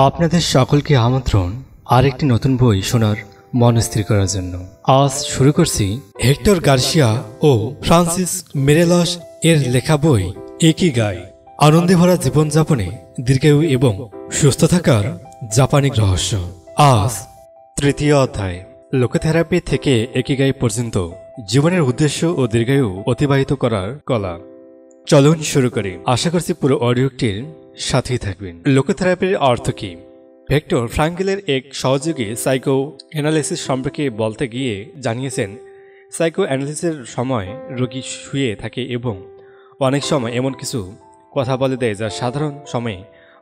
আপনাদের সকলকে আমন্ত্রণ আরেকটি নতুন বই শোনার মন স্থির করার জন্য। আজ শুরু করছি হেক্টর গার্সিয়া ও ফ্রান্সিস মেরেলস এর লেখা বই ইকিগাই, আনন্দে ভরা জীবনযাপনে দীর্ঘায়ু এবং সুস্থ থাকার জাপানিক রহস্য। আজ তৃতীয় অধ্যায়, লোকোথেরাপি থেকে ইকিগাই পর্যন্ত জীবনের উদ্দেশ্য ও দীর্ঘায়ু অতিবাহিত করার কলা। চলুন শুরু করি। আশা করছি পুরো অডিওটির সাথেই থাকবেন। লোকোথেরাপির অর্থ কি? ভিক্টর ফ্রাঙ্কলের এক সহযোগী সাইকো অ্যানালিসিস সম্পর্কে বলতে গিয়ে জানিয়েছেন, সাইকো অ্যানালিসিসের সময় রোগী শুয়ে থাকে এবং অনেক সময় এমন কিছু কথা বলে দেয় যা সাধারণ সময়ে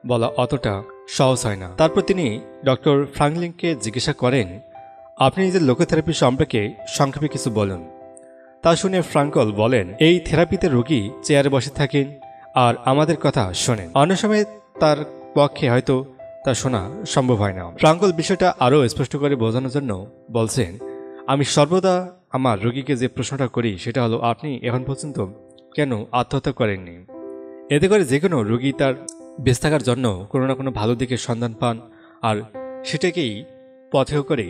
বলা অতটা সহজ হয় না। তারপর তিনি ডক্টর ফ্রাঙ্কলিনকে জিজ্ঞাসা করেন, আপনি নিজের লোকোথেরাপি সম্পর্কে সংক্ষেপে কিছু বলুন। তা শুনে ফ্রাঙ্কল বলেন, এই থেরাপিতে রোগী চেয়ারে বসে থাকেন আর আমাদের কথা শোনেন। অন্য সময় তার পক্ষে হয়তো তা শোনা সম্ভব হয় না। ফ্রাঙ্কল বিষয়টা আরও স্পষ্ট করে বোঝানোর জন্য বলছেন, আমি সর্বদা আমার রোগীকে যে প্রশ্নটা করি সেটা হলো, আপনি এখন পর্যন্ত কেন আত্মহত্যা করেননি? এতে করে যে কোনো রোগী তার বেঁচে থাকার জন্য কোনো না কোনো ভালো দিকের সন্ধান পান আর সেটাকেই পথেও করে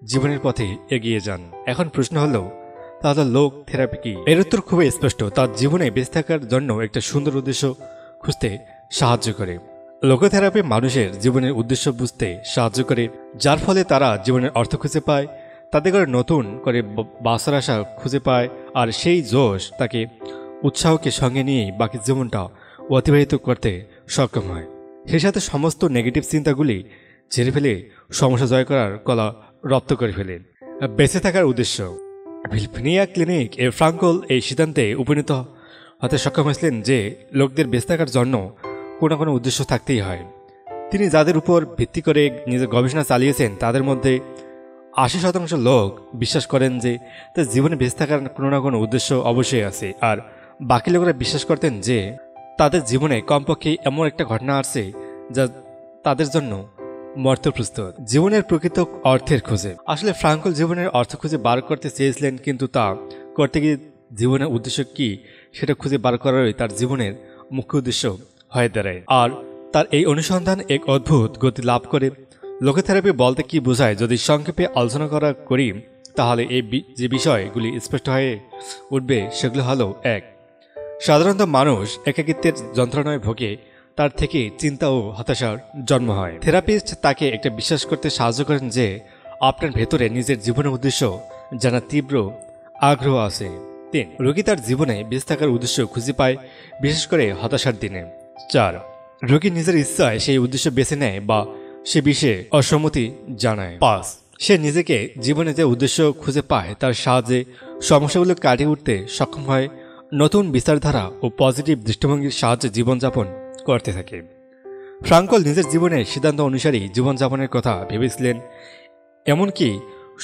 জীবনের পথে এগিয়ে যান। এখন প্রশ্ন হলো, তাহলে লোক থেরাপি কি? এর উত্তর খুবই স্পষ্ট। তার জীবনে বেঁচে থাকার জন্য একটা সুন্দর উদ্দেশ্য খুঁজতে সাহায্য করে। লোকোথেরাপি মানুষের জীবনের উদ্দেশ্য বুঝতে সাহায্য করে, যার ফলে তারা জীবনের অর্থ খুঁজে পায়, তাতে করে নতুন করে বাঁচার আশা খুঁজে পায়, আর সেই জোশ তাকে উৎসাহকে সঙ্গে নিয়েই বাকি জীবনটা অতিবাহিত করতে সক্ষম হয়। সেই সাথে সমস্ত নেগেটিভ চিন্তাগুলি ঝেড়ে ফেলে সমস্যা জয় করার কলা রপ্ত করে ফেলেন। বেঁচে থাকার উদ্দেশ্য। ভিলফিনিয়া ক্লিনিক এর ফ্রাঙ্কল এই সিদ্ধান্তে উপনীত হতে সক্ষম হয়েছিলেন যে লোকদের বেঁচে থাকার জন্য কোনো না কোনো উদ্দেশ্য থাকতেই হয়। তিনি যাদের উপর ভিত্তি করে নিজের গবেষণা চালিয়েছেন তাদের মধ্যে ৮০% লোক বিশ্বাস করেন যে তার জীবনে বেঁচে থাকার কোনো না কোনো উদ্দেশ্য অবশ্যই আছে, আর বাকি লোকেরা বিশ্বাস করতেন যে তাদের জীবনে কমপক্ষে এমন একটা ঘটনা আছে যা তাদের জন্য মর্ত প্রস্তুত। জীবনের প্রকৃত অর্থের খোঁজে। আসলে ফ্রাঙ্কল জীবনের অর্থ খুঁজে বার করতে চেয়েছিলেন, কিন্তু তা করতে গিয়ে জীবনের উদ্দেশ্য কি সেটা খুঁজে বার করারই তার জীবনের মুখ্য উদ্দেশ্য হয়ে দাঁড়ায়। আর তার এই অনুসন্ধান এক অদ্ভুত গতি লাভ করে। লোকোথেরাপি বলতে কি বোঝায় যদি সংক্ষেপে আলোচনা করি, তাহলে এই যে বিষয়গুলি স্পষ্ট হয়ে উঠবে সেগুলো হলো, ১. সাধারণত মানুষ একাকিত্বের যন্ত্রণায় ভোগে, তার থেকে চিন্তা ও হতাশার জন্ম হয়। থেরাপিস্ট তাকে একটা বিশ্বাস করতে সাহায্য করেন যে আপনার ভেতরে নিজের জীবনের উদ্দেশ্য জানার তীব্র আগ্রহ আছে। ৩. রোগী তার জীবনে বেঁচে থাকার উদ্দেশ্য খুঁজে পায়, বিশেষ করে হতাশার দিনে। ৪. রোগী নিজের ইচ্ছায় সেই উদ্দেশ্য বেছে নেয় বা সে বিষয়ে অসম্মতি জানায়। ৫. সে নিজেকে জীবনে যে উদ্দেশ্য খুঁজে পায় তার সাহায্যে সমস্যাগুলো কাটিয়ে উঠতে সক্ষম হয়, নতুন বিচারধারা ও পজিটিভ দৃষ্টিভঙ্গির সাহায্যে জীবনযাপন করতে থাকে। ফ্রাঙ্কল নিজের জীবনের সিদ্ধান্ত অনুসারেই জীবনযাপনের কথা ভেবেছিলেন, এমনকি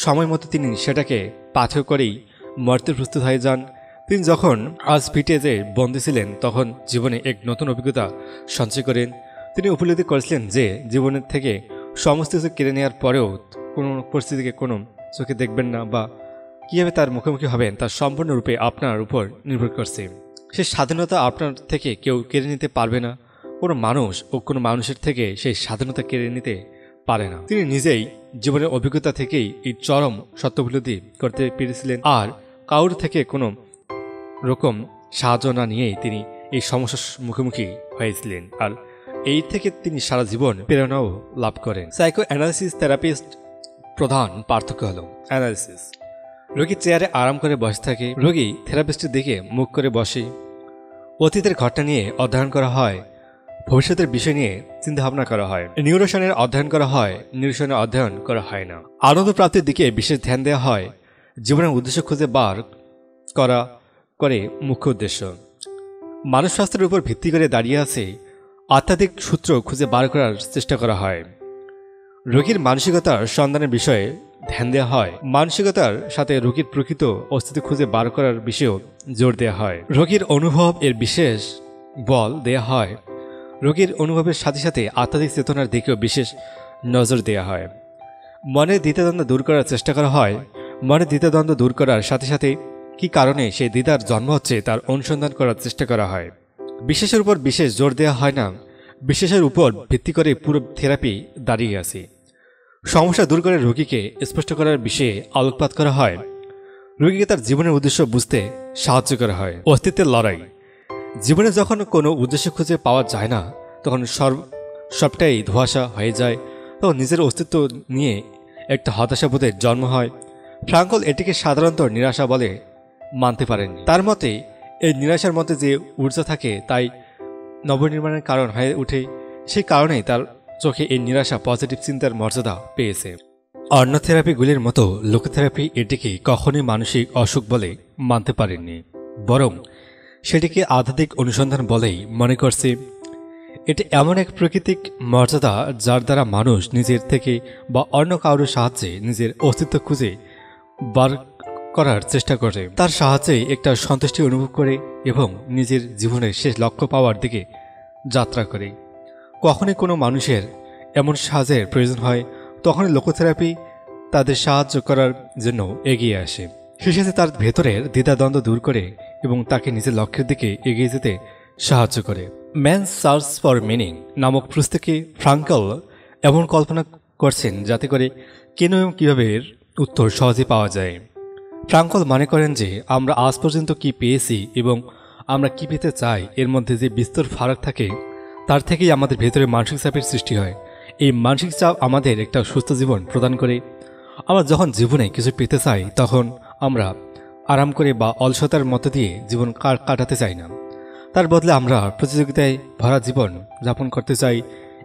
সময় মতো তিনি সেটাকে পাথেয় করেই মরতে প্রস্তুত হয়ে যান। তিনি যখন আউশভিটজে বন্দী ছিলেন তখন জীবনে এক নতুন অভিজ্ঞতা সঞ্চয় করেন। তিনি উপলব্ধি করেছিলেন যে জীবনের থেকে সমস্ত কিছু কেড়ে নেওয়ার পরেও কোনো পরিস্থিতিকে কোনো চোখে দেখবেন না বা কীভাবে তার মুখোমুখি হবেন তা সম্পূর্ণরূপে আপনার উপর নির্ভর করছে। সেই স্বাধীনতা আপনার থেকে কেউ কেড়ে নিতে পারবে না। কোনো মানুষ ও কোনো মানুষের থেকে সেই স্বাধীনতা কেড়ে নিতে পারে না। তিনি নিজেই জীবনের অভিজ্ঞতা থেকেই এই চরম সত্য উপলব্ধি করতে পেরেছিলেন, আর কারোর থেকে কোনো রকম সাহায্য না নিয়েই তিনি এই সমস্যার মুখোমুখি হয়েছিলেন, আর এই থেকে তিনি সারা জীবন প্রেরণাও লাভ করেন। সাইকো অ্যানালিসিস থেরাপিস্ট প্রধান পার্থক্য হল অ্যানালিসিস। রোগী চেয়ারে আরাম করে বসে থাকে, রোগী থেরাপিস্টের দিকে মুখ করে বসে। অতীতের ঘটনা নিয়ে অধ্যয়ন করা হয়, ভবিষ্যতের বিষয় নিয়ে চিন্তাভাবনা করা হয়। নিউরোশনের অধ্যয়ন করা হয়, নিউরোশনের অধ্যয়ন করা হয় না। আনন্দ প্রাপ্তির দিকে বিশেষ ধ্যান দেওয়া হয়, জীবনের উদ্দেশ্য খুঁজে বার করা করে মুখ্য উদ্দেশ্য। মানব স্বাস্থ্যের উপর ভিত্তি করে দাঁড়িয়ে আছে আধ্যাত্মিক সূত্র খুঁজে বার করার চেষ্টা করা হয়। রোগীর মানসিকতার সন্ধানের বিষয়ে ধ্যান দেওয়া হয়, মানসিকতার সাথে রোগীর প্রকৃত অস্তিত্ব খুঁজে বার করার বিষয়েও জোর দেওয়া হয়। রোগীর অনুভব এর বিশেষ বল দেওয়া হয়, রোগীর অনুভবের সাথে সাথে আধ্যাত্মিক চেতনার দিকেও বিশেষ নজর দেওয়া হয়। মনের দ্বিধাদ্বন্দ্ব দূর করার চেষ্টা করা হয়, মনের দ্বিধাদ্বন্দ্ব দূর করার সাথে সাথে কী কারণে সেই দ্বিধার জন্ম হচ্ছে তার অনুসন্ধান করার চেষ্টা করা হয়। বিশেষের উপর বিশেষ জোর দেওয়া হয় না, বিশ্বাসের উপর ভিত্তি করে পুরো থেরাপি দাঁড়িয়ে আছে। সমস্যা দূর করে রোগীকে স্পষ্ট করার বিষয়ে আলোকপাত করা হয়, রোগীকে তার জীবনের উদ্দেশ্য বুঝতে সাহায্য করা হয়। অস্তিত্বের লড়াই। জীবনে যখন কোনো উদ্দেশ্য খুঁজে পাওয়া যায় না, তখন সবটাই ধোঁয়াশা হয়ে যায়, তখন নিজের অস্তিত্ব নিয়ে একটা হতাশাবোধের জন্ম হয়। ফ্রাঙ্কল এটিকে সাধারণত নিরাশা বলে মানতে পারেননি। তার মতে এই নিরাশার মধ্যে যে ঊর্জা থাকে তাই নবনির্মাণের কারণ হয়ে ওঠে। সেই কারণেই তার চোখে এই নিরাশা পজিটিভ চিন্তার মর্যাদা পেয়েছে। অন্য থেরাপিগুলির মতো লোকোথেরাপি এটিকে কখনোই মানসিক অসুখ বলে মানতে পারেননি, বরং সেটিকে আধ্যাত্মিক অনুসন্ধান বলেই মনে করছে। এটি এমন এক প্রাকৃতিক মর্যাদা যার দ্বারা মানুষ নিজের থেকে বা অন্য কারোর সাহায্যে নিজের অস্তিত্ব খুঁজে বার করার চেষ্টা করে, তার সাহায্যে একটা সন্তুষ্টি অনুভব করে এবং নিজের জীবনের শেষ লক্ষ্য পাওয়ার দিকে যাত্রা করে। কখনই কোনো মানুষের এমন সাহায্যের প্রয়োজন হয়, তখনই লোকোথেরাপি তাদের সাহায্য করার জন্য এগিয়ে আসে। শেষে তার ভেতরের দ্বিধাদ্বন্দ্ব দূর করে এবং তাকে নিজের লক্ষ্যের দিকে এগিয়ে যেতে সাহায্য করে। ম্যানস সার্চ ফর মিনিং নামক পুস্তকে ফ্রাঙ্কল এমন কল্পনা করছেন যাতে করে কেন এবং কীভাবে এর উত্তর সহজে পাওয়া যায়। ফ্রাঙ্কল মনে করেন যে আমরা আজ পর্যন্ত কি পেয়েছি এবং আমরা কি পেতে চাই এর মধ্যে যে বিস্তর ফারাক থাকে, তার থেকেই আমাদের ভেতরে মানসিক চাপের সৃষ্টি হয়। এই মানসিক চাপ আমাদের একটা সুস্থ জীবন প্রদান করে। আমরা যখন জীবনে কিছু পেতে চাই তখন আমরা আরাম করে বা অলসতার মধ্য দিয়ে জীবন কাটাতে চাই না। তার বদলে আমরা প্রতিযোগিতায় ভরা জীবন যাপন করতে চাই।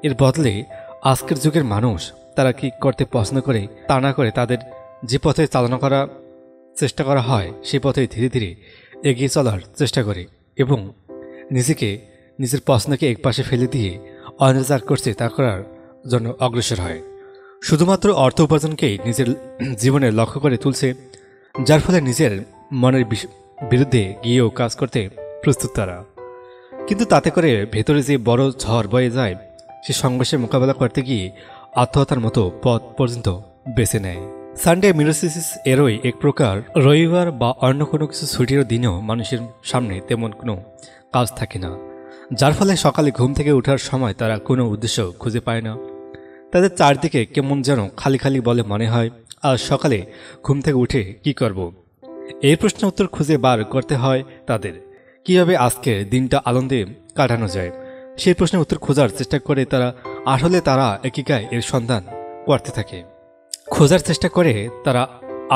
এর বদলে আজকের যুগের মানুষ তারা কি করতে পছন্দ করে তা না করে তাদের যে পথে চালনা করা চেষ্টা করা হয় সেই পথে ধীরে ধীরে এগিয়ে চলার চেষ্টা করে এবং নিজের পছন্দকে একপাশে ফেলে দিয়ে অন্য যা করছে তা করার জন্য অগ্রসর হয়। শুধুমাত্র অর্থ উপার্জনকেই নিজের জীবনের লক্ষ্য করে তুলছে, যার ফলে নিজের মনের বিরুদ্ধে গিয়েও কাজ করতে প্রস্তুত তারা। কিন্তু তাতে করে ভেতরে যে বড় ঝড় বয়ে যায়, সে সংঘর্ষের মোকাবেলা করতে গিয়ে আত্মহত্যার মতো পথ পর্যন্ত বেছে নেয়। সানডে মিরোসিস এরই এক প্রকার। রবিবার বা অন্য কোনো কিছু ছুটির দিনেও মানুষের সামনে তেমন কোনো কাজ থাকে না, যার ফলে সকালে ঘুম থেকে ওঠার সময় তারা কোনো উদ্দেশ্য খুঁজে পায় না। তাদের চারদিকে কেমন যেন খালি খালি বলে মনে হয়। আর সকালে ঘুম থেকে উঠে কি করব, এই প্রশ্নের উত্তর খুঁজে বার করতে হয় তাদের। কীভাবে আজকের দিনটা আনন্দে কাটানো যায় সেই প্রশ্নের উত্তর খোঁজার চেষ্টা করে তারা। আসলে তারা একিকায় এর সন্ধান করতে থাকে, খোঁজার চেষ্টা করে তারা।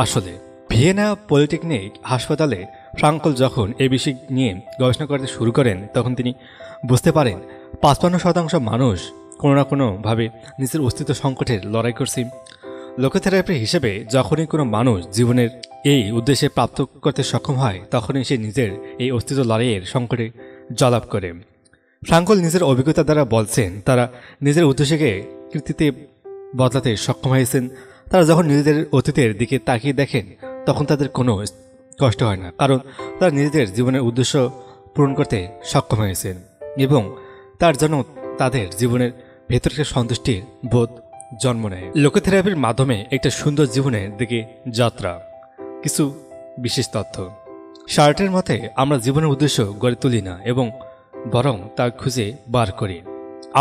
আসলে ভিয়েনা পলিটেকনিক হাসপাতালে ফ্রাঙ্কল যখন এই বিষয় নিয়ে গবেষণা করতে শুরু করেন তখন তিনি বুঝতে পারেন ৫৫% মানুষ কোনো না কোনোভাবে নিজের অস্তিত্ব সংকটের লড়াই করছে। লোকোথেরাপি হিসেবে যখনই কোনো মানুষ জীবনের এই উদ্দেশ্যে প্রাপ্ত করতে সক্ষম হয় তখনই সে নিজের এই অস্তিত্ব লড়াইয়ের সংকটে জয়লাভ করে। ফ্রাঙ্কল নিজের অভিজ্ঞতা দ্বারা বলছেন তারা নিজের উদ্দেশ্যকে কৃতিতে বদলাতে সক্ষম হয়েছেন। তারা যখন নিজেদের অতীতের দিকে তাকিয়ে দেখেন তখন তাদের কোনো কষ্ট হয় না, কারণ তারা নিজেদের জীবনের উদ্দেশ্য পূরণ করতে সক্ষম হয়েছেন এবং তার জন্য তাদের জীবনের ভেতরের সন্তুষ্টির বোধ জন্ম নেয়। লোকোথেরাপির মাধ্যমে একটা সুন্দর জীবনের দিকে যাত্রা। কিছু বিশেষ তথ্য। শার্টের মতে আমরা জীবনের উদ্দেশ্য গড়ে তুলি না এবং বরং তা খুঁজে বার করি।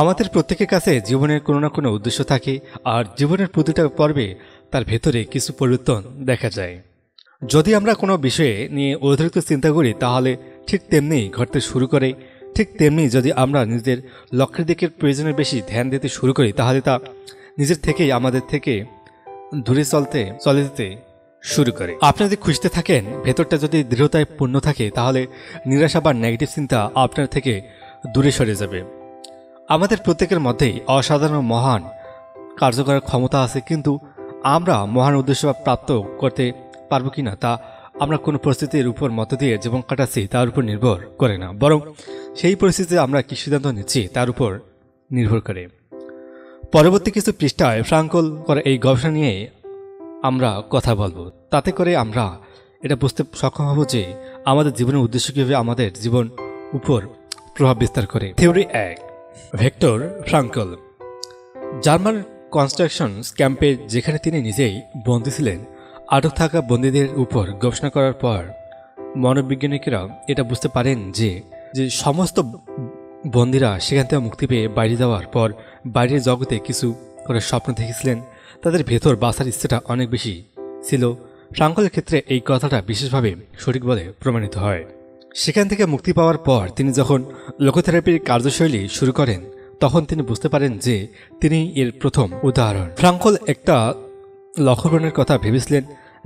আমাদের প্রত্যেকের কাছে জীবনের কোনো না কোনো উদ্দেশ্য থাকে, আর জীবনের প্রতিটা পর্বে তার ভেতরে কিছু পরিবর্তন দেখা যায়। যদি আমরা কোনো বিষয়ে নিয়ে অতিরিক্ত চিন্তা করি তাহলে ঠিক তেমনি ঘটতে শুরু করে। ঠিক তেমনি যদি আমরা নিজেদের লক্ষ্যের দিকে প্রয়োজনের বেশি ধ্যান দিতে শুরু করি তাহলে তা নিজের থেকেই আমাদের থেকে দূরে চলে যেতে শুরু করে। আপনি যদি খুঁজতে থাকেন, ভেতরটা যদি দৃঢ়তায় পূর্ণ থাকে তাহলে নিরাশা বা নেগেটিভ চিন্তা আপনার থেকে দূরে সরে যাবে। আমাদের প্রত্যেকের মধ্যেই অসাধারণ মহান কার্যকর ক্ষমতা আছে, কিন্তু আমরা মহান উদ্দেশ্য প্রাপ্ত করতে পারবো কিনা তা আমরা কোনো পরিস্থিতির উপর মধ্য দিয়ে জীবন কাটাচ্ছি তার উপর নির্ভর করে না, বরং সেই পরিস্থিতিতে আমরা কি সিদ্ধান্ত নিচ্ছি তার উপর নির্ভর করে। পরবর্তী কিছু পৃষ্ঠায় ফ্রাঙ্কল করা এই গবেষণা নিয়ে আমরা কথা বলবো। তাতে করে আমরা এটা বুঝতে সক্ষম হব যে আমাদের জীবনের উদ্দেশ্য কীভাবে আমাদের জীবন উপর প্রভাব বিস্তার করে। থিওরি 1। ভিক্টর ফ্রাঙ্কল জার্মান কনস্ট্রাকশন ক্যাম্পে, যেখানে তিনি নিজেই বন্দী ছিলেন, আটক থাকা বন্দীদের উপর গবেষণা করার পর মনোবিজ্ঞানীরা এটা বুঝতে পারেন যে সমস্ত বন্দীরা সেখান থেকে মুক্তি পেয়ে বাইরে যাওয়ার পর বাইরের জগতে কিছু করে স্বপ্ন দেখেছিলেন, তাদের ভেতর বাঁচার ইচ্ছেটা অনেক বেশি ছিল। ফ্রাঙ্কলের ক্ষেত্রে এই কথাটা বিশেষভাবে সঠিক বলে প্রমাণিত হয়। সেখান থেকে মুক্তি পাওয়ার পর তিনি যখন লোকোথেরাপির কার্যশৈলী শুরু করেন, তখন তিনি বুঝতে পারেন যে তিনি এর প্রথম উদাহরণ। ফ্রাঙ্কল একটা লক্ষ্যগ্রহণের কথা ভেবেছিলেন,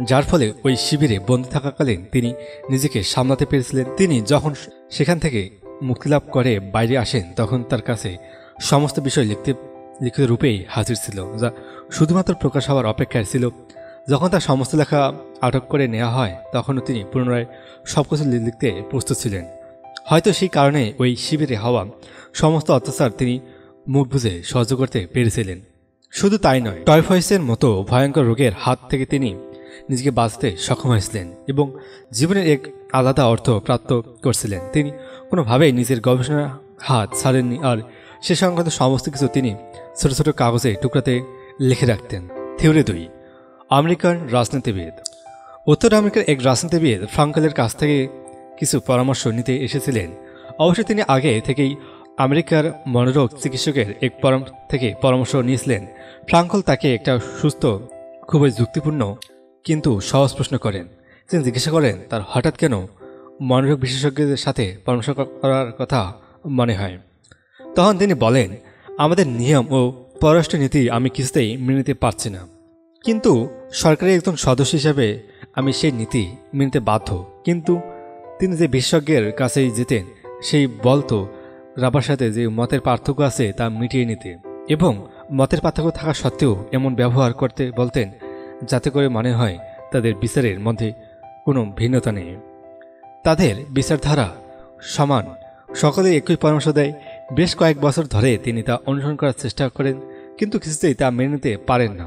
যার ফলে ওই শিবিরে বন্দী থাকাকালীন তিনি নিজেকে সামলাতে পেরেছিলেন। তিনি যখন সেখান থেকে মুক্তিলাভ করে বাইরে আসেন, তখন তার কাছে সমস্ত বিষয় লিখিত রূপেই হাজির ছিল, যা শুধুমাত্র প্রকাশ হওয়ার অপেক্ষায় ছিল। যখন তার সমস্ত লেখা আটক করে নেওয়া হয়, তখনও তিনি পুনরায় সবকিছু লিখতে প্রস্তুত ছিলেন। হয়তো সেই কারণে ওই শিবিরে হওয়া সমস্ত অত্যাচার তিনি মুখ বুঝে সহ্য করতে পেরেছিলেন। শুধু তাই নয়, টাইফয়েডের মতো ভয়ঙ্কর রোগের হাত থেকে তিনি নিজেকে বাঁচতে সক্ষম হয়েছিলেন এবং জীবনের এক আলাদা অর্থ প্রাপ্ত করছিলেন। তিনি কোনোভাবেই নিজের গবেষণার হাত ছাড়েননি, আর সে সংক্রান্ত সমস্ত কিছু তিনি ছোট ছোট কাগজে টুকরাতে লিখে রাখতেন। থিওরি 2, আমেরিকান রাজনীতিবিদ। উত্তর আমেরিকার এক রাজনীতিবিদ ফ্রাঙ্কলের কাছ থেকে কিছু পরামর্শ নিতে এসেছিলেন। অবশ্য তিনি আগে থেকেই আমেরিকার মনোরোগ চিকিৎসকের এক পরামর্শ নিয়েছিলেন। ফ্রাঙ্কল তাকে একটা সুস্থ, খুবই যুক্তিপূর্ণ কিন্তু সহজ প্রশ্ন করেন। তিনি জিজ্ঞাসা করেন তার হঠাৎ কেন মনোরোগ বিশেষজ্ঞদের সাথে পরামর্শ করার কথা মনে হয়। তখন তিনি বলেন, আমাদের নিয়ম ও পররাষ্ট্র নীতি আমি কিছুতেই মেনে নিতে পারছি না, কিন্তু সরকারের একজন সদস্য হিসেবে আমি সেই নীতি মেনে নিতে বাধ্য। কিন্তু তিনি যে বিশেষজ্ঞের কাছেই যেতেন, সেই বলতো রাবার সাথে যে মতের পার্থক্য আছে তা মিটিয়ে নিতে, এবং মতের পার্থক্য থাকা সত্ত্বেও এমন ব্যবহার করতে বলতেন যাতে করে মনে হয় তাদের বিচারের মধ্যে কোনো ভিন্নতা নেই, তাদের বিচারধারা সমান। সকলে একই পরামর্শ দেয়। বেশ কয়েক বছর ধরে তিনি তা অনুসরণ করার চেষ্টা করেন, কিন্তু কিছুতেই তা মেনে নিতে পারেন না।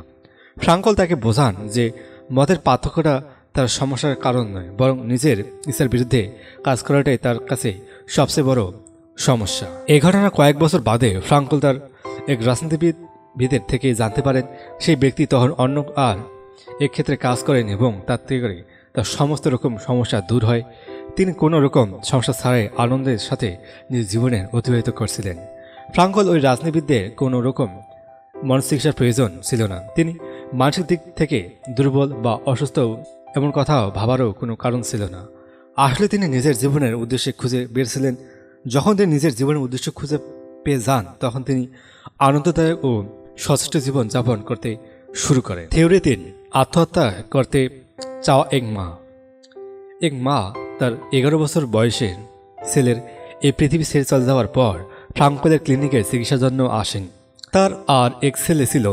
ফ্রাঙ্কল তাকে বোঝান যে মতের পার্থক্যটা তার সমস্যার কারণ নয়, বরং নিজের ইচ্ছার বিরুদ্ধে কাজ করাটাই তার কাছে সবচেয়ে বড় সমস্যা। এই ঘটনার কয়েক বছর বাদে ফ্রাঙ্কল তার এক রাজনীতিবিদের থেকে জানতে পারেন সেই ব্যক্তি তখন অন্য আর এক ক্ষেত্রে কাজ করেন এবং তার থেকে তার সমস্ত রকম সমস্যা দূর হয়। তিনি কোনো রকম সমস্যা ছাড়াই আনন্দের সাথে নিজের জীবনের অতিবাহিত করছিলেন। ফ্রাঙ্কল ওই রাজনীতিবিদদের কোনো রকম মনচিকিৎসার প্রয়োজন ছিল না। তিনি মানসিক দিক থেকে দুর্বল বা অসুস্থ এমন কথাও ভাবারও কোনো কারণ ছিল না। আসলে তিনি নিজের জীবনের উদ্দেশ্যে খুঁজে বেরছিলেন। যখন তিনি নিজের জীবনের উদ্দেশ্য খুঁজে পেয়ে যান, তখন তিনি আনন্দদায়ক ও সচেষ্ট জীবন যাপন করতে শুরু করেন। থিওরি 3, আত্মহত্যা করতে চাওয়া এক মা তার 11 বছর বয়সের ছেলের এই পৃথিবী ছেড়ে চলে যাওয়ার পর ফ্রাঙ্কলের ক্লিনিকের চিকিৎসার জন্য আসেন। তার আর এক ছেলে ছিল,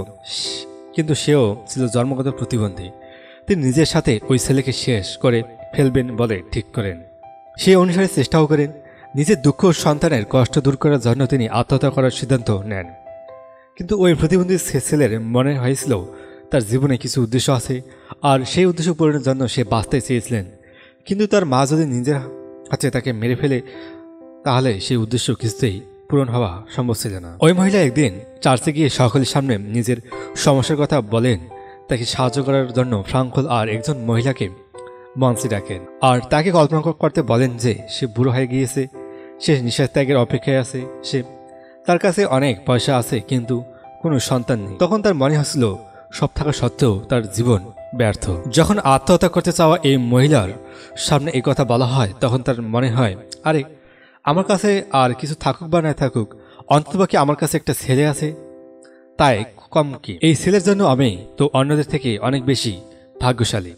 কিন্তু সেও ছিল জন্মগত প্রতিবন্ধী। তিনি নিজের সাথে ওই ছেলেকে শেষ করে ফেলবেন বলে ঠিক করেন। সেই অনুসারে চেষ্টাও করেন। নিজের দুঃখ সন্তানের কষ্ট দূর করার জন্য তিনি আত্মহত্যা করার সিদ্ধান্ত নেন। কিন্তু ওই প্রতিবন্ধী ছেলের মনে হয়েছিল তার জীবনে কিছু উদ্দেশ্য আছে, আর সেই উদ্দেশ্য পূরণের জন্য সে বাঁচতে চেয়েছিলেন। কিন্তু তার মা যদি নিজের হাতে তাকে মেরে ফেলে, তাহলে সেই উদ্দেশ্য কিছুতেই পূরণ হওয়া সম্ভব ছিল না। ওই মহিলা একদিন চার্চে গিয়ে সকলের সামনে নিজের সমস্যার কথা বলেন। তাকে সাহায্য করার জন্য ফ্রাঙ্কল আর একজন মহিলাকে মঞ্চে ডাকেন, আর তাকে কল্পনা করতে বলেন যে সে বুড়ো হয়ে গিয়েছে, সে নিঃশ্বাস ত্যাগের অপেক্ষায় আছে, তার কাছে অনেক পয়সা আছে কিন্তু কোনো সন্তান নেই। তখন তার মনে হচ্ছিল সব থাকা সত্ত্বেও তার জীবন ব্যর্থ। যখন আত্মহত্যা করতে চাওয়া এই মহিলার সামনে এই কথা বলা হয়, তখন তার মনে হয়, আরে আমার কাছে আর কিছু থাকুক বা না থাকুক, অন্ততপক্ষে আমার কাছে একটা ছেলে আছে, তাই কম কি এই ছেলের জন্য আমি তো অন্যদের থেকে অনেক বেশি ভাগ্যশালী।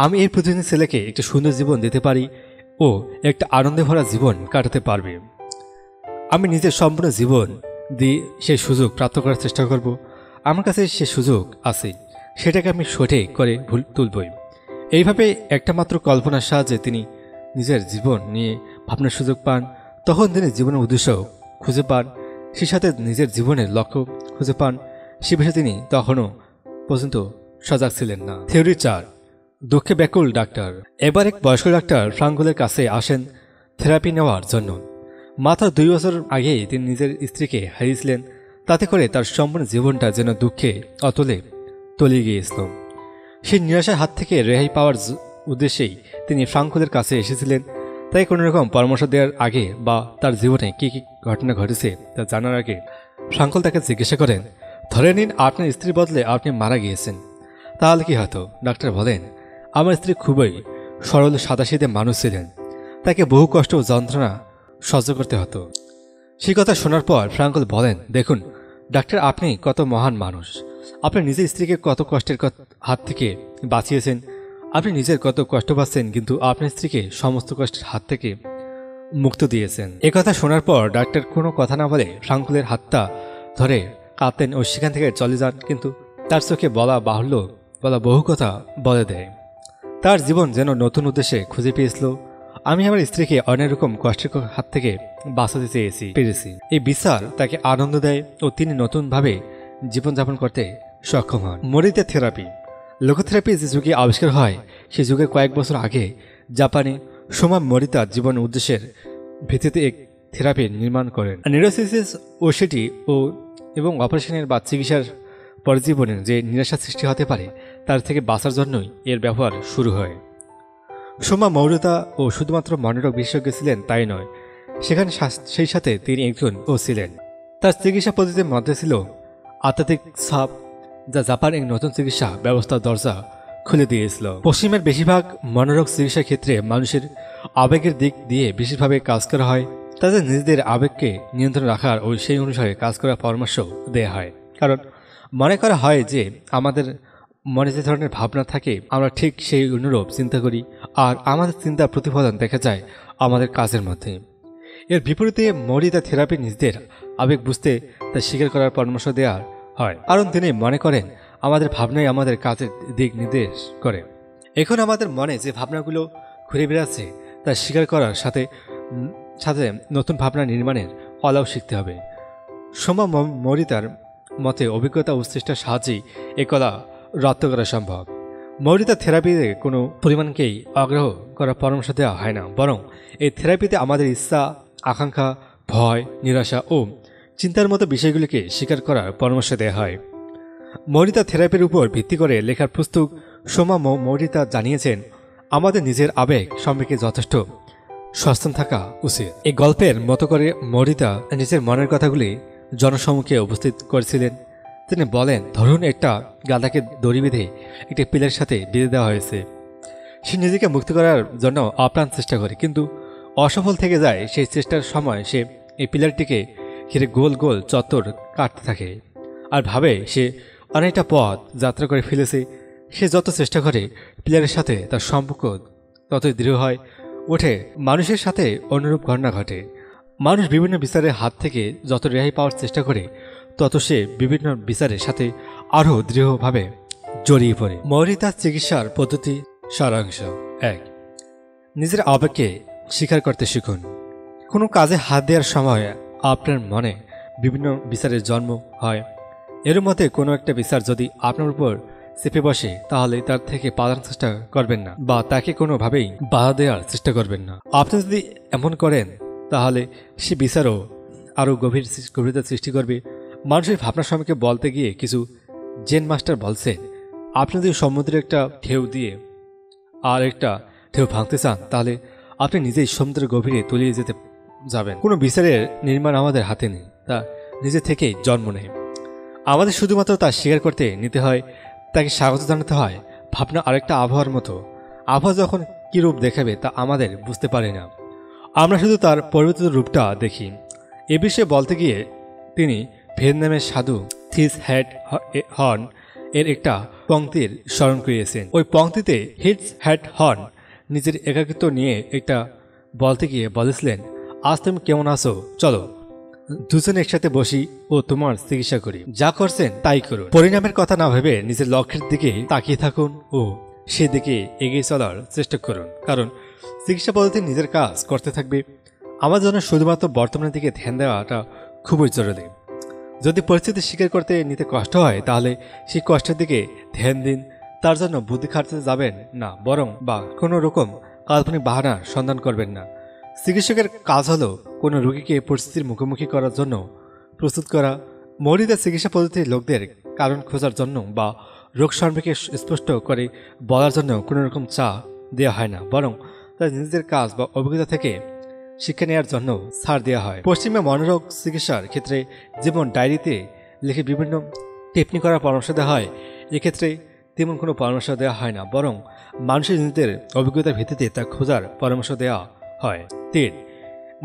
আমি এই প্রতিদিন ছেলেকে একটা সুন্দর জীবন দিতে পারি ও একটা আনন্দে ভরা জীবন কাটাতে পারবে। আমি নিজের সম্পূর্ণ জীবন দিয়ে সেই সুযোগ প্রাপ্ত করার চেষ্টা করব। আমার কাছে সে সুযোগ আছে, সেটাকে আমি সঠিক করে তুলবই। এইভাবে একটা মাত্র কল্পনার সাহায্যে তিনি নিজের জীবন নিয়ে ভাবনার সুযোগ পান। তখন তিনি জীবনের উদ্দেশ্য খুঁজে পান, সেই সাথে নিজের জীবনের লক্ষ্য খুঁজে পান। সে বিষয়ে তিনি তখনও পর্যন্ত সজাগ ছিলেন না। থিওরি 4, দুঃখে ব্যাকুল ডাক্তার। এবার এক বয়স্ক ডাক্তার ফ্রাঙ্কলের কাছে আসেন থেরাপি নেওয়ার জন্য। মাত্র 2 বছর আগেই তিনি নিজের স্ত্রীকে হারিয়েছিলেন। তাতে করে তার সম্পূর্ণ জীবনটা যেন দুঃখে অতলে তলিয়ে গিয়েছিল। সেই নিরাশার হাত থেকে রেহাই পাওয়ার উদ্দেশ্যেই তিনি ফ্রাঙ্কলের কাছে এসেছিলেন। তাই কোনো রকম পরামর্শ দেওয়ার আগে বা তার জীবনে কি কি ঘটনা ঘটেছে তা জানার আগে ফ্রাঙ্কল তাকে জিজ্ঞাসা করেন, ধরে নিন আপনার স্ত্রীর বদলে আপনি মারা গিয়েছেন, তাহলে কি হতো? ডাক্তার বলেন, আমার স্ত্রী খুবই সরল সাদাসিধে মানুষ ছিলেন, তাকে বহু কষ্ট ও যন্ত্রণা সহ্য করতে হতো। সেই কথা শোনার পর ফ্রাঙ্কল বলেন, দেখুন ডাক্তার, আপনি কত মহান মানুষ। আপনি নিজের স্ত্রীকে কত কষ্টের হাত থেকে বাঁচিয়েছেন। আপনি নিজের কত কষ্ট পাচ্ছেন, কিন্তু আপনার স্ত্রীকে সমস্ত কষ্টের হাত থেকে মুক্ত দিয়েছেন। একথা শোনার পর ডাক্তার কোনো কথা না বলে ফ্রাঙ্কলের হাতটা ধরে কাঁদতেন ও সেখান থেকে চলে যান। কিন্তু তার চোখে বলা বাহুল্য বলা বহু কথা বলে দেয়। তার জীবন যেন নতুন উদ্দেশ্যে খুঁজে পেয়েছিল। আমি আমার স্ত্রীকে অনেক রকম কষ্টের হাত থেকে বাঁচাতে পেরেছি। এই বিচার তাকে আনন্দ দেয় ও তিনি নতুনভাবে জীবনযাপন করতে সক্ষম হন। মরিতা থেরাপি। লোকোথেরাপি যে যুগে আবিষ্কার হয়, সে যুগে কয়েক বছর আগে জাপানি সোমা মরিতা জীবন উদ্দেশ্যের ভিত্তিতে এক থেরাপি নির্মাণ করেন। নিউরোসিস ওষুধি এবং অপারেশনের বা চিকিৎসার পরজীবনের যে নিরাশা সৃষ্টি হতে পারে তার থেকে বাঁচার জন্যই এর ব্যবহার শুরু হয়। সোমা মৌরিতা ও শুধুমাত্র মনোরোগ বিশেষজ্ঞ ছিলেন তাই নয়, সেখানে সেই সাথে তিনি একজন ছিলেন। তার চিকিৎসা পদ্ধতির মধ্যে ছিল আধ্যাত্মিক ছাপ, যা জাপান এক নতুন চিকিৎসা ব্যবস্থার দরজা খুলে দিয়েছিল। পশ্চিমের বেশিরভাগ মনোরোগ চিকিৎসার ক্ষেত্রে মানুষের আবেগের দিক দিয়ে বিশেষভাবে কাজ করা হয়। তাদের নিজেদের আবেগকে নিয়ন্ত্রণ রাখার ও সেই অনুসারে কাজ করার পরামর্শ দেওয়া হয়। কারণ মনে করা হয় যে আমাদের মনে যে ধরনের ভাবনা থাকে আমরা ঠিক সেই অনুরূপ চিন্তা করি, আর আমাদের চিন্তার প্রতিফলন দেখা যায় আমাদের কাজের মধ্যে। এর বিপরীতে মরিতা থেরাপি নিজেদের আবেগ বুঝতে তা স্বীকার করার পরামর্শ দেওয়া হয়, কারণ তিনি মনে করেন আমাদের ভাবনাই আমাদের কাজের দিক নির্দেশ করে। এখন আমাদের মনে যে ভাবনাগুলো ঘুরে বেড়াচ্ছে তা স্বীকার করার সাথে সাথে নতুন ভাবনা নির্মাণের কলাও শিখতে হবে। সোমা মরিতার মতে অভিজ্ঞতা ও চেষ্টার সাহায্যেই এ কলা রপ্ত করা সম্ভব। মরিতা থেরাপিতে কোনো পরিমাণকেই আগ্রহ করার পরামর্শ দেওয়া হয় না, বরং এই থেরাপিতে আমাদের ইচ্ছা, আকাঙ্ক্ষা, ভয়, নিরাশা ও চিন্তার মতো বিষয়গুলিকে স্বীকার করার পরামর্শ দেওয়া হয়। মরিতা থেরাপির উপর ভিত্তি করে লেখার পুস্তক সোমা মরিতা জানিয়েছেন, আমাদের নিজের আবেগ সম্পর্কে যথেষ্ট সচেতন থাকা উচিত। এই গল্পের মতো করে মরিতা নিজের মনের কথাগুলি জনসম্মুখে উপস্থিত করেছিলেন। তিনি বলেন, ধরুন একটা গাধাকে দড়ি বেঁধে একটি পিলের সাথে বেঁধে দেওয়া হয়েছে। সে নিজেকে মুক্ত করার জন্য আপ্রাণ চেষ্টা করে, কিন্তু অসফল থেকে যায়। সেই চেষ্টার সময় সে এই পিলারটিকে ঘিরে গোল গোল চত্বর কাটতে থাকে আর ভাবে সে অনেকটা পথ যাত্রা করে ফেলেছে। সে যত চেষ্টা করে পিলারের সাথে তার সম্পর্ক ততই দৃঢ় হয় ওঠে। মানুষের সাথে অনুরূপ ঘটনা ঘটে। মানুষ বিভিন্ন বিচারের হাত থেকে যত রেহাই পাওয়ার চেষ্টা করে তত সে বিভিন্ন বিচারের সাথে আরও দৃঢ়ভাবে জড়িয়ে পড়ে। মরিতার চিকিৎসার পদ্ধতি সারাংশ। 1. নিজের আবেগকে স্বীকার করতে শিখুন। কোনো কাজে হাত দেওয়ার সময় আপনার মনে বিভিন্ন বিচারের জন্ম হয়। এর মধ্যে কোনো একটা বিচার যদি আপনার উপর চেপে বসে তাহলে তার থেকে পালানোর চেষ্টা করবেন না বা তাকে কোনোভাবেই বাধা দেওয়ার চেষ্টা করবেন না। আপনি যদি এমন করেন তাহলে সে বিচারও আরও গভীরতা সৃষ্টি করবে। মানুষের ভাবনা সম্পর্কে বলতে গিয়ে কিছু জেন মাস্টার বলছেন, আপনি যদি সমুদ্রে একটা ঢেউ দিয়ে আর একটা ঢেউ ভাঙতে চান তাহলে আপনি নিজেই সমুদ্রের গভীরে তলিয়ে যেতে যাবেন। কোনো বিচারের নির্মাণ আমাদের হাতে নেই, তা নিজে থেকেই জন্ম নেয়। আমাদের শুধুমাত্র তা স্বীকার করতে নিতে হয়, তাকে স্বাগত জানাতে হয়। ভাবনা আরেকটা আবহাওয়ার মতো। আবহাওয়া যখন কী রূপ দেখাবে তা আমাদের বুঝতে পারি না, আমরা শুধু তার পরিবর্তিত রূপটা দেখি। এ বিষয়ে বলতে গিয়ে তিনি ভিয়েতনামের সাধু থিস হ্যাট হর্ন এর একটা পংক্তির স্মরণ করিয়েছেন। ওই পংক্তিতে হিটস হ্যাট হর্ন নিজের একাকিত্ব নিয়ে একটা বলতে গিয়ে বলেছিলেন, আজ তুমি কেমন আছো, চলো দুজনে একসাথে বসি ও তোমার চিকিৎসা করি। যা করছেন তাই করুন। পরিণামের কথা না ভেবে নিজের লক্ষ্যের দিকে তাকিয়ে থাকুন ও সেদিকে এগিয়ে চলার চেষ্টা করুন, কারণ চিকিৎসা পদ্ধতি নিজের কাজ করতে থাকবে। আমার জন্য শুধুমাত্র বর্তমানের দিকে ধ্যান দেওয়াটা খুবই জরুরি। যদি পরিস্থিতি স্বীকার করতে নিতে কষ্ট হয় তাহলে সেই কষ্টের দিকে ধ্যান দিন। তার জন্য বুদ্ধি খাটতে যাবেন না, বরং বা কোনো রকম কাল্পনিক বাহানার সন্ধান করবেন না। চিকিৎসকের কাজ হলো কোনো রোগীকে পরিস্থিতির মুখোমুখি করার জন্য প্রস্তুত করা। মরিতা চিকিৎসা পদ্ধতির লোকদের কারণ খোঁজার জন্য বা রোগ সম্পর্কে স্পষ্ট করে বলার জন্য কোনো রকম চা দেওয়া হয় না, বরং তাদের নিজেদের কাজ বা অভিজ্ঞতা থেকে শিক্ষা নেওয়ার জন্য ছাড় দেওয়া হয়। পশ্চিমে মনোরোগ চিকিৎসার ক্ষেত্রে যেমন ডায়েরিতে লিখে বিভিন্ন টিপ্পনি করার পরামর্শ দেওয়া হয়, এক্ষেত্রে তেমন কোনো পরামর্শ দেওয়া হয় না, বরং মানুষের নিজেদের অভিজ্ঞতার ভিত্তিতে তা খোঁজার পরামর্শ দেওয়া হয়। 3.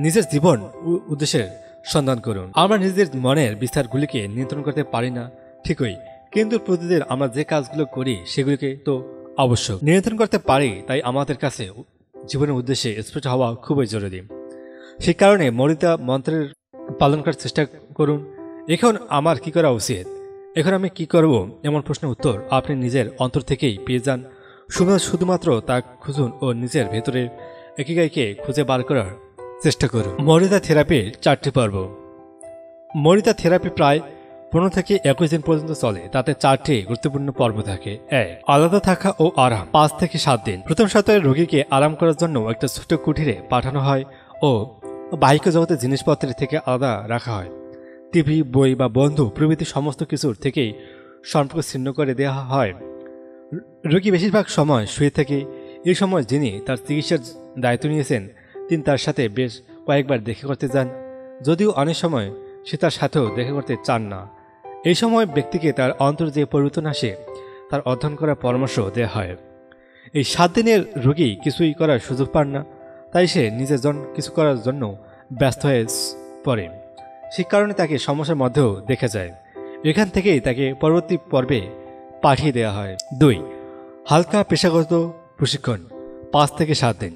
নিজের জীবন উদ্দেশ্যের সন্ধান করুন। আমরা নিজেদের মনের বিস্তারগুলিকে নিয়ন্ত্রণ করতে পারি না ঠিকই, কিন্তু প্রতিদিন আমরা যে কাজগুলো করি সেগুলিকে তো অবশ্যই নিয়ন্ত্রণ করতে পারি। তাই আমাদের কাছে জীবনের উদ্দেশ্যে স্পষ্ট হওয়া খুবই জরুরি। সেই কারণে মরিতা মন্ত্রের পালন করার চেষ্টা করুন। এখন আমার কি করা উচিত, এখন আমি কি করব, এমন প্রশ্নের উত্তর আপনি নিজের অন্তর থেকেই পেয়ে যান। শুধুমাত্র তা খুঁজুন ও নিজের ভেতরের একিগাইকে খুঁজে বার করার চেষ্টা করুন। মরিতা থেরাপির 4টি পর্ব। মরিতা থেরাপি প্রায় 15 থেকে 21 দিন পর্যন্ত চলে। তাতে 4টি গুরুত্বপূর্ণ পর্ব থাকে। 1. আলাদা থাকা ও আরাম, 5 থেকে 7 দিন। প্রথম সপ্তাহে রোগীকে আরাম করার জন্য একটা ছোট কুঠিরে পাঠানো হয় ও বাহ্য জগতের জিনিসপত্রের থেকে আলাদা রাখা হয়। টিভি, বই বা বন্ধু প্রভৃতি সমস্ত কিছুর থেকেই সম্পর্ক ছিন্ন করে দেওয়া হয়। রোগী বেশিরভাগ সময় শুয়ে থাকে। এই সময় যিনি তার চিকিৎসার দায়িত্ব নিয়েছেন তিনি তার সাথে বেশ কয়েকবার দেখা করতে যান, যদিও অনেক সময় সে তার সাথেও দেখা করতে চান না। এই সময় ব্যক্তিকে তার অন্তর যে পরিবর্তন আসে তার অধ্যয়ন করার পরামর্শ দেওয়া হয়। এই 7 দিনের রোগী কিছুই করার সুযোগ পান না, তাই সে নিজের কিছু করার জন্য ব্যস্ত হয়ে পড়ে। সে কারণে তাকে সমস্যার মধ্যেও দেখা যায়। এখান থেকেই তাকে পরবর্তী পর্বে পাঠিয়ে দেওয়া হয়। 2. হালকা পেশাগত প্রশিক্ষণ, 5 থেকে 7 দিন।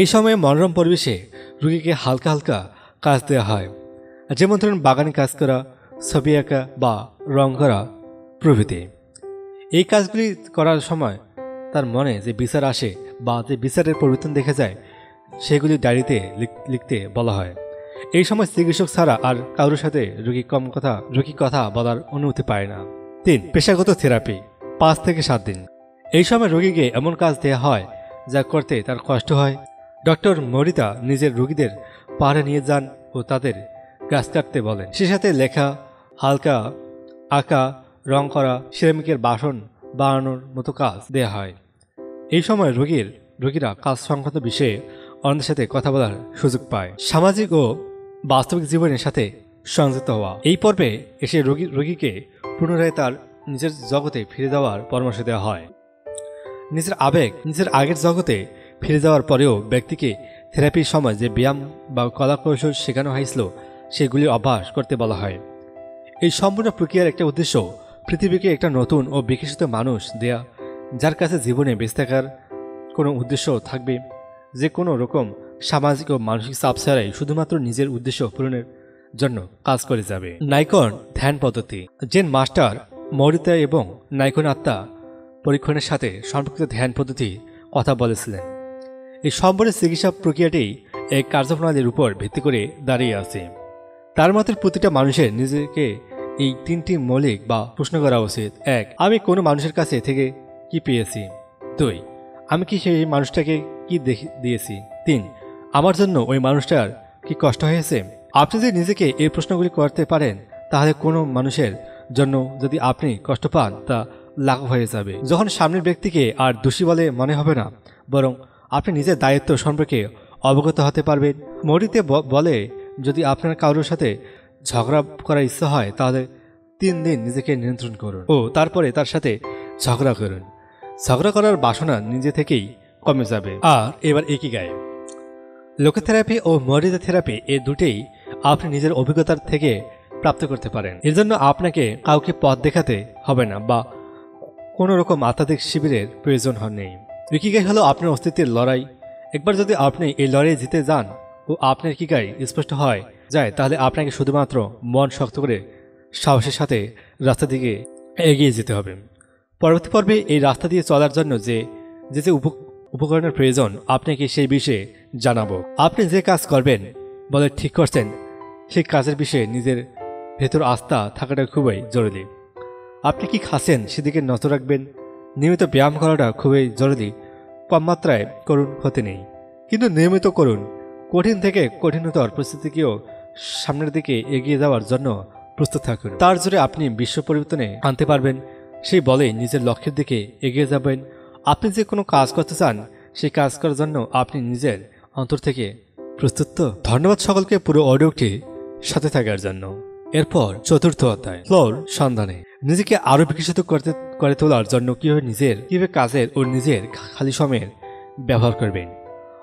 এই সময়ে মনোরম পরিবেশে রোগীকে হালকা হালকা কাজ দেওয়া হয়, যেমন ধরুন বাগানে কাজ করা, ছবি আঁকা বা রং করা প্রভৃতি। এই কাজগুলি করার সময় তার মনে যে বিচার আসে বা যে বিচারের পরিবর্তন দেখা যায় সেগুলি ডায়েরিতে লিখতে বলা হয়। এই সময় চিকিৎসক ছাড়া আর কারোর সাথে রোগী কথা বলার অনুমতি পায় না। 3. পেশাগত থেরাপি, 5 থেকে 7 দিন। এই সময় রোগীকে এমন কাজ দেওয়া হয় যা করতে তার কষ্ট হয়। ডক্টর মরিতা নিজের রোগীদের পাহাড়ে নিয়ে যান ও তাদের গাছ কাটতে বলেন। সে সাথে লেখা, হালকা আঁকা, রং করা, সিরামিকের বাসন বানানোর মতো কাজ দেয়া হয়। এই সময় রোগীরা কাজ সংক্রান্ত বিষয়ে অন্যদের সাথে কথা বলার সুযোগ পায়। সামাজিক ও বাস্তবিক জীবনের সাথে সংযুক্ত হওয়া। এই পর্বে এসে রোগীকে পুনরায় তার নিজের জগতে ফিরে যাওয়ার পরামর্শ দেওয়া হয়। নিজের আগের জগতে ফিরে যাওয়ার পরেও ব্যক্তিকে থেরাপির সময় যে ব্যায়াম বা কলা কৌশল শেখানো হয়েছিল সেগুলি অভ্যাস করতে বলা হয়। এই সম্পূর্ণ প্রক্রিয়ার একটা উদ্দেশ্য পৃথিবীকে একটা নতুন ও বিকশিত মানুষ দেয়া, যার কাছে জীবনে বেঁচে থাকার কোনো উদ্দেশ্য থাকবে, যে কোনো রকম সামাজিক ও মানসিক চাপ ছাড়াই শুধুমাত্র নিজের উদ্দেশ্য পূরণের জন্য কাজ করে যাবে। নাইকন ধ্যান পদ্ধতি। জেন মাস্টার মরিতা এবং নাইকন আত্মা পরীক্ষণের সাথে সম্পর্কিত ধ্যান পদ্ধতি কথা বলেছিলেন। এই সম্পূর্ণ চিকিৎসা প্রক্রিয়াটি এই কার্যপ্রণালীর উপর ভিত্তি করে দাঁড়িয়ে আছে। তার মতে প্রতিটা মানুষের নিজেকে এই 3টি মৌলিক বা প্রশ্ন করা উচিত। 1. আমি কোনো মানুষের কাছে থেকে কি পেয়েছি? 2. আমি কি সেই মানুষটাকে কি দিয়েছি? 3. আমার জন্য ওই মানুষটার কি কষ্ট হয়েছে? আপনি যদি নিজেকে এই প্রশ্নগুলি করতে পারেন তাহলে কোনো মানুষের জন্য যদি আপনি কষ্ট পান তা লাঘব হয়ে যাবে। যখন সামনের ব্যক্তিকে আর দোষী বলে মনে হবে না, বরং আপনি নিজের দায়িত্ব সম্পর্কে অবগত হতে পারবেন। মরিতে বলে, যদি আপনার কারোর সাথে ঝগড়া করার ইচ্ছা হয় তাহলে 3 দিন নিজেকে নিয়ন্ত্রণ করুন ও তারপরে তার সাথে ঝগড়া করুন। ঝগড়া করার বাসনা নিজে থেকেই কমে যাবে। আর এবার ইকিগাই। লোকোথেরাপি ও মরিতা থেরাপি এই দুটেই আপনি নিজের অভিজ্ঞতার থেকে প্রাপ্ত করতে পারেন। এর জন্য আপনাকে কাউকে পথ দেখাতে হবে না বা কোনো রকম আধ্যাত্মিক শিবিরের প্রয়োজন নেই। ইকিগাই হলো আপনার অস্তিত্বের লড়াই। একবার যদি আপনি এই লড়াইয়ে জিতে যান ও আপনার ইকিগাই স্পষ্ট হয় যায় তাহলে আপনাকে শুধুমাত্র মন শক্ত করে সাহসের সাথে রাস্তা দিকে এগিয়ে যেতে হবে। পরবর্তী পর্বে এই রাস্তা দিয়ে চলার জন্য যে উপকরণের প্রয়োজন আপনাকে সেই বিষয়ে জানাবো। আপনি যে কাজ করবেন বলে ঠিক করছেন সেই কাজের বিষয়ে নিজের ভেতর আস্থা থাকাটা খুবই জরুরি। আপনি কি খাচ্ছেন সেদিকে নজর রাখবেন। নিয়মিত ব্যায়াম করাটা খুবই জরুরি। কম মাত্রায় করুন, ক্ষতি নেই, কিন্তু নিয়মিত করুন। কঠিন থেকে কঠিনতর পরিস্থিতিকেও সামনের দিকে এগিয়ে যাওয়ার জন্য প্রস্তুত থাকুন। তার জোরে আপনি বিশ্ব পরিবর্তনে আনতে পারবেন। সেই বলে নিজের লক্ষ্যের দিকে এগিয়ে যাবেন। আপনি যে কোনো কাজ করতে চান সেই কাজ করার জন্য আপনি নিজের অন্তর থেকে প্রস্তুত তো? ধন্যবাদ সকলকে পুরো অডিওটি সাথে থাকার জন্য। এরপর চতুর্থ অধ্যায়, ফ্লোর সন্ধানে। নিজেকে আরো বিকশিত করে তোলার জন্য কিভাবে কাজের ও নিজের খালি সময়ের ব্যবহার করবেন,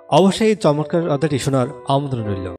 অবশ্যই এই চমৎকার অধ্যায়টি শোনার আমন্ত্রণ রইল।